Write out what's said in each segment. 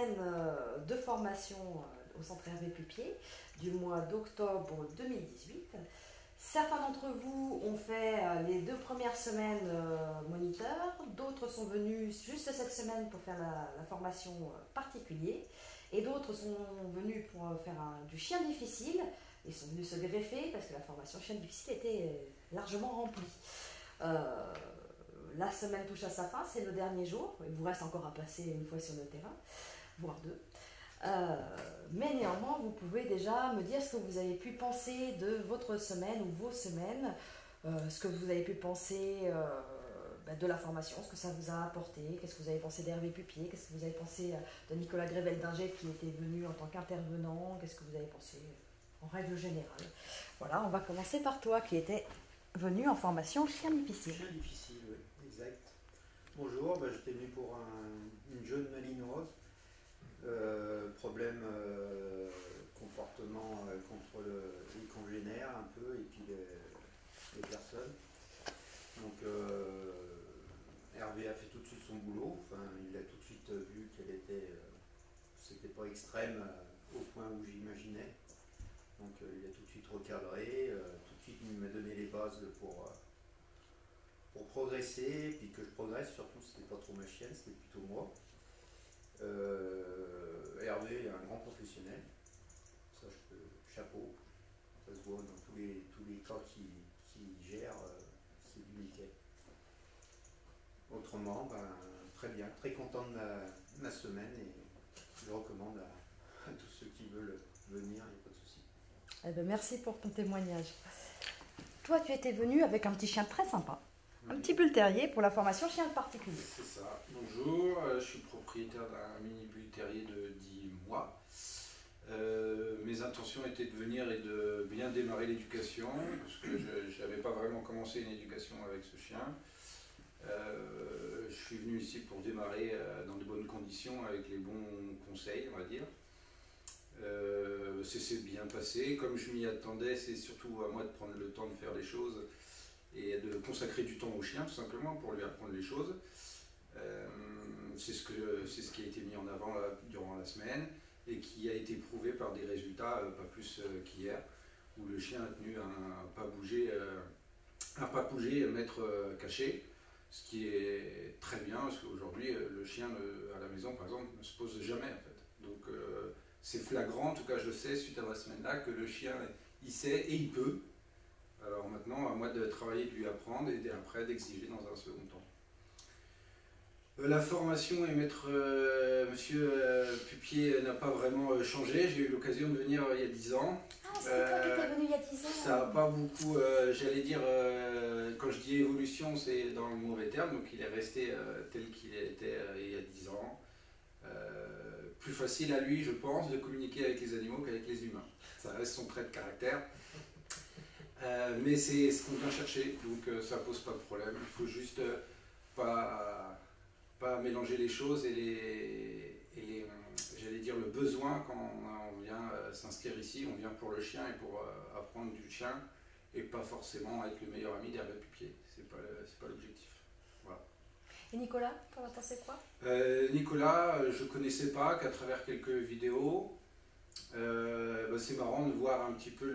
semaine de formation au centre Hervé Pupier du mois d'octobre 2018. Certains d'entre vous ont fait les 2 premières semaines moniteurs, d'autres sont venus juste cette semaine pour faire la formation particulier, et d'autres sont venus pour faire du chien difficile. Ils sont venus se greffer parce que la formation chien difficile était largement remplie. La semaine touche à sa fin, c'est le dernier jour. Il vous reste encore à passer une fois sur le terrain, voire 2. Mais néanmoins, vous pouvez déjà me dire ce que vous avez pu penser de votre semaine ou vos semaines, ce que vous avez pu penser de la formation, ce que ça vous a apporté, qu'est-ce que vous avez pensé d'Hervé Pupier, qu'est-ce que vous avez pensé de Nicolas Grével-Dinger qui était venu en tant qu'intervenant, qu'est-ce que vous avez pensé en règle générale. Voilà, on va commencer par toi qui était venu en formation chien difficile. Chien difficile, oui, exact. Bonjour, j'étais venu pour une jeune malinoise. Problème comportement contre les congénères un peu et puis les personnes. Donc Hervé a fait tout de suite son boulot. Enfin, il a tout de suite vu qu'elle était, c'était pas extrême au point où j'imaginais. Donc il a tout de suite recadré, tout de suite il m'a donné les bases pour progresser, puis que je progresse, surtout c'était pas trop ma chienne, c'était plutôt moi. Hervé est un grand professionnel, ça chapeau, ça se voit dans tous les cas qu'il gère, c'est du nickel. Autrement, très bien, très content de ma semaine et je recommande à tous ceux qui veulent venir, il n'y a pas de souci. Eh bien, merci pour ton témoignage. Toi, tu étais venu avec un petit chien très sympa. Un petit bull terrier pour la formation chien particulier. C'est ça. Bonjour, je suis propriétaire d'un mini bull terrier de 10 mois. Mes intentions étaient de venir et de bien démarrer l'éducation, parce que je n'avais pas vraiment commencé une éducation avec ce chien. Je suis venu ici pour démarrer dans de bonnes conditions, avec les bons conseils, on va dire. C'est bien passé. Comme je m'y attendais, c'est surtout à moi de prendre le temps de faire les choses et de consacrer du temps au chien, tout simplement, pour lui apprendre les choses. C'est ce qui a été mis en avant durant la semaine et qui a été prouvé par des résultats pas plus qu'hier, où le chien a tenu à pas bouger, maître caché, ce qui est très bien, parce qu'aujourd'hui, le chien à la maison, par exemple, ne se pose jamais, en fait. Donc, c'est flagrant, en tout cas je sais, suite à la semaine-là, que le chien, il sait et il peut. Alors maintenant, à moi de travailler, de lui apprendre et après d'exiger dans un second temps. La formation et maître monsieur Pupier n'a pas vraiment changé. J'ai eu l'occasion de venir il y a 10 ans. Ah, c'est toi qui étais venu il y a 10 ans. Ça n'a pas beaucoup, j'allais dire, quand je dis évolution, c'est dans le mauvais terme. Donc il est resté tel qu'il était il y a 10 ans. Plus facile à lui, je pense, de communiquer avec les animaux qu'avec les humains. Ça reste son trait de caractère. Mais c'est ce qu'on vient chercher, donc ça pose pas de problème. Il faut juste pas mélanger les choses et j'allais dire le besoin quand on vient s'inscrire ici. On vient pour le chien et pour apprendre du chien et pas forcément être le meilleur ami d'Hervé Pupier. C'est pas l'objectif. Voilà. Et Nicolas, t'en as pensé quoi? Nicolas, je connaissais pas qu'à travers quelques vidéos. C'est marrant de voir un petit peu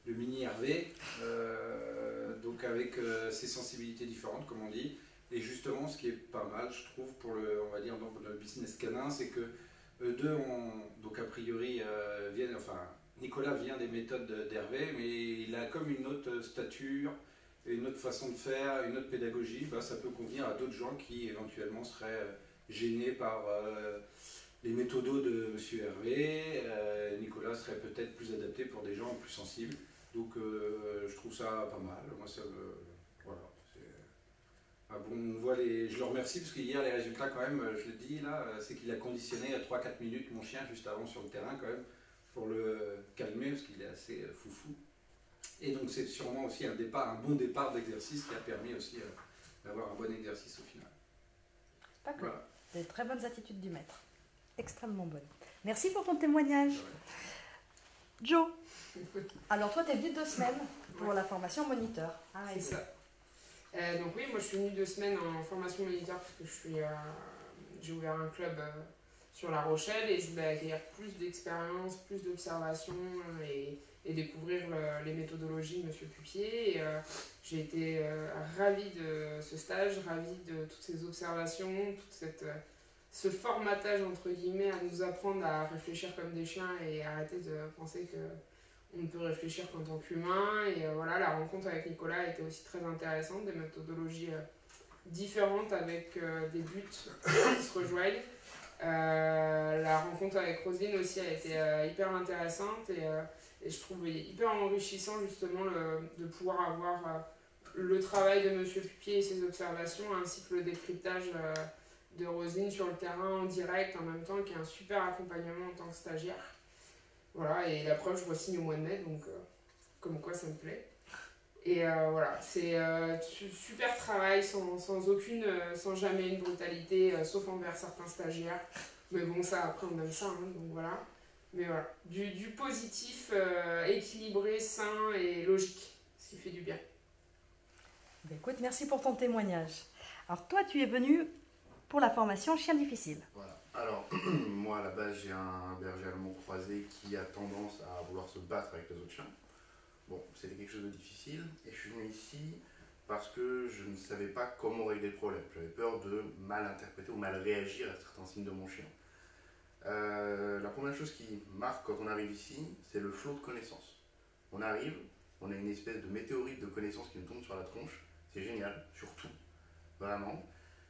le mini Hervé, donc avec ses sensibilités différentes, comme on dit. Et justement, ce qui est pas mal, je trouve, pour on va dire, dans le business canin, c'est que eux deux, donc a priori, Nicolas vient des méthodes d'Hervé, mais il a comme une autre stature, une autre façon de faire, une autre pédagogie. Ça peut convenir à d'autres gens qui éventuellement seraient gênés par les méthodos de M. Hervé. Voix serait peut-être plus adapté pour des gens plus sensibles. Donc je trouve ça pas mal. Moi, ça voilà. Bon, on voit je le remercie parce qu'hier, les résultats, quand même, je le dis là, c'est qu'il a conditionné à 3-4 minutes mon chien juste avant sur le terrain, quand même, pour le calmer parce qu'il est assez foufou. Et donc, c'est sûrement aussi un bon départ d'exercice qui a permis aussi d'avoir un bon exercice au final. Pas que. Voilà. Des très bonnes attitudes du maître. Extrêmement bonnes. Merci pour ton témoignage. Ouais. Joe, alors toi, tu es venu 2 semaines pour la formation moniteur. Ah, c'est ça. Donc oui, moi je suis venue 2 semaines en formation moniteur parce que j'ai ouvert un club sur La Rochelle et je voulais acquérir plus d'expérience, plus d'observation et découvrir les méthodologies de Monsieur Pupier. Et, j'ai été ravie de ce stage, ravie de toutes ces observations, ce formatage entre guillemets à nous apprendre à réfléchir comme des chiens et arrêter de penser qu'on ne peut réfléchir qu'en tant qu'humain. Et voilà, la rencontre avec Nicolas a été aussi très intéressante, des méthodologies différentes avec des buts qui se rejoignent. La rencontre avec Roselyne aussi a été hyper intéressante et je trouve hyper enrichissant justement de pouvoir avoir le travail de Monsieur Pupier et ses observations ainsi que le décryptage de Roselyne sur le terrain en direct en même temps, qui est un super accompagnement en tant que stagiaire. Voilà, et la preuve, je re-signe au mois de mai, donc comme quoi ça me plaît. Et voilà, c'est super travail sans jamais une brutalité, sauf envers certains stagiaires. Mais bon, ça, après, on aime ça, hein, donc voilà. Mais voilà, du positif, équilibré, sain et logique, ce qui fait du bien. Ben écoute, merci pour ton témoignage. Alors toi, tu es venu pour la formation Chien difficile. Voilà. Alors, moi, à la base, j'ai un berger allemand croisé qui a tendance à vouloir se battre avec les autres chiens. Bon, c'était quelque chose de difficile et je suis venu ici parce que je ne savais pas comment régler le problème. J'avais peur de mal interpréter ou mal réagir à certains signes de mon chien. La première chose qui marque quand on arrive ici, c'est le flot de connaissances. On arrive, on a une espèce de météorite de connaissances qui nous tombe sur la tronche. C'est génial, surtout, vraiment.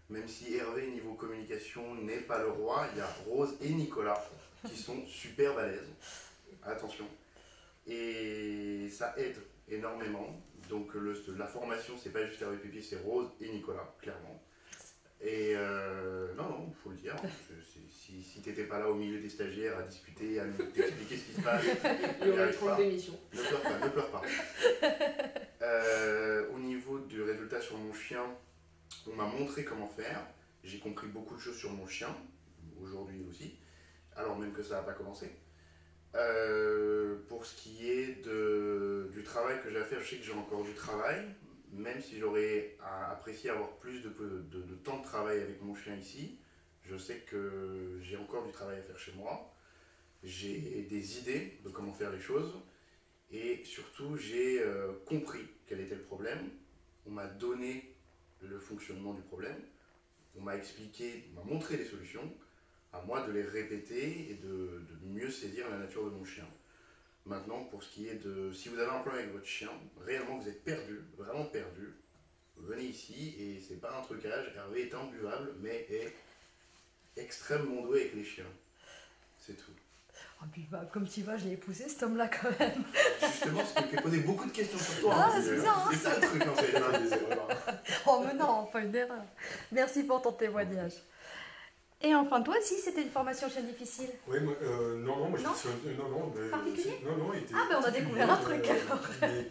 Même si Hervé, niveau communication, n'est pas le roi, il y a Rose et Nicolas qui sont super balèzes. Attention. Et ça aide énormément. Donc la formation, c'est pas juste Hervé Pupier, c'est Rose et Nicolas, clairement. Et non, il faut le dire. Si tu n'étais pas là au milieu des stagiaires à discuter, à nous expliquer ce qui se passe, il y aurait 30 d'émissions. Ne pleure pas. Au niveau du résultat sur mon chien, on m'a montré comment faire. J'ai compris beaucoup de choses sur mon chien, aujourd'hui aussi, alors même que ça n'a pas commencé. Pour ce qui est du travail que j'ai à faire, je sais que j'ai encore du travail, même si j'aurais apprécié avoir plus de temps de travail avec mon chien ici. Je sais que j'ai encore du travail à faire chez moi. J'ai des idées de comment faire les choses. Et surtout, j'ai compris quel était le problème. On m'a donné le fonctionnement du problème. On m'a expliqué, on m'a montré les solutions. À moi de les répéter et de mieux saisir la nature de mon chien. Maintenant, pour ce qui est de... Si vous avez un problème avec votre chien, réellement vous êtes perdu, vraiment perdu, venez ici et c'est pas un trucage. Hervé est imbuvable, mais est extrêmement doué avec les chiens. C'est tout. Oh, puis, bah, comme tu vas, je l'ai épousé cet homme-là quand même. Justement, ce qui me fait poser beaucoup de questions sur toi. Ah, c'est ça, hein. C'est ça le truc en fait. Des erreurs. Oh mais non, pas une erreur. Merci pour ton témoignage. Et enfin, toi aussi, c'était une formation chien difficile. Oui, moi, non, moi Non, mais particulier. il était Ah, ben on a découvert un truc alors. Mais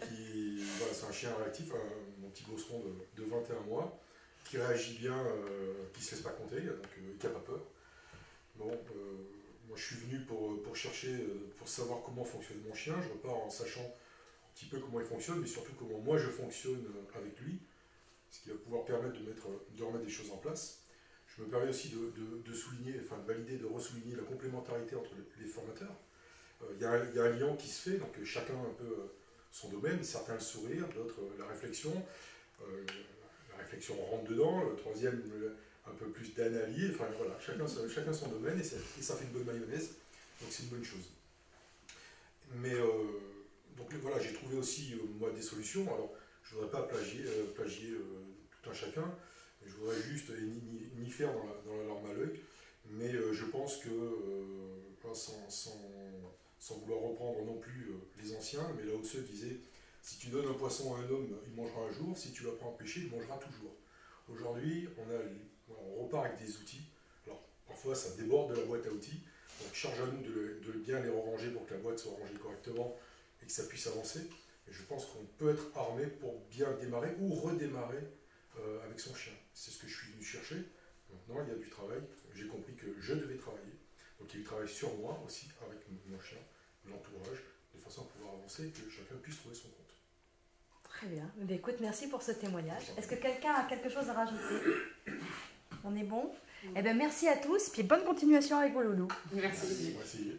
voilà, c'est un chien réactif, mon petit bosseron de 21 mois, qui réagit bien, qui ne se laisse pas compter, donc qui n'a pas peur. Bon, moi je suis venu pour chercher, pour savoir comment fonctionne mon chien. Je repars en sachant un petit peu comment il fonctionne, mais surtout comment moi je fonctionne avec lui, ce qui va pouvoir permettre de remettre des choses en place. Je me permets aussi de souligner, enfin de valider, de ressouligner la complémentarité entre les formateurs. Il y a un lien qui se fait, donc chacun un peu son domaine, certains le sourire, d'autres la réflexion. La réflexion rentre dedans, le troisième un peu plus d'analyse, enfin voilà, chacun son domaine et ça fait une bonne mayonnaise, donc c'est une bonne chose. Mais donc voilà, j'ai trouvé aussi moi des solutions. Alors je ne voudrais pas plagier tout un chacun. Je voudrais juste ni faire dans la larme à l'œil, mais je pense que, sans vouloir reprendre non plus les anciens, mais Lao Tse disait, si tu donnes un poisson à un homme, il mangera un jour, si tu l'apprends à pêcher, il mangera toujours. Aujourd'hui, on repart avec des outils. Alors, parfois, ça déborde de la boîte à outils, donc charge à nous de bien les ranger pour que la boîte soit rangée correctement et que ça puisse avancer. Et je pense qu'on peut être armé pour bien démarrer ou redémarrer avec son chien. C'est ce que je suis venu chercher. Maintenant, il y a du travail. J'ai compris que je devais travailler. Donc, il y a du travail sur moi aussi, avec mon chien, l'entourage, de façon à pouvoir avancer et que chacun puisse trouver son compte. Très bien. Mais écoute, merci pour ce témoignage. Est-ce que quelqu'un a quelque chose à rajouter? On est bon. Eh bien, merci à tous, puis bonne continuation avec vos loulous. Merci. Merci.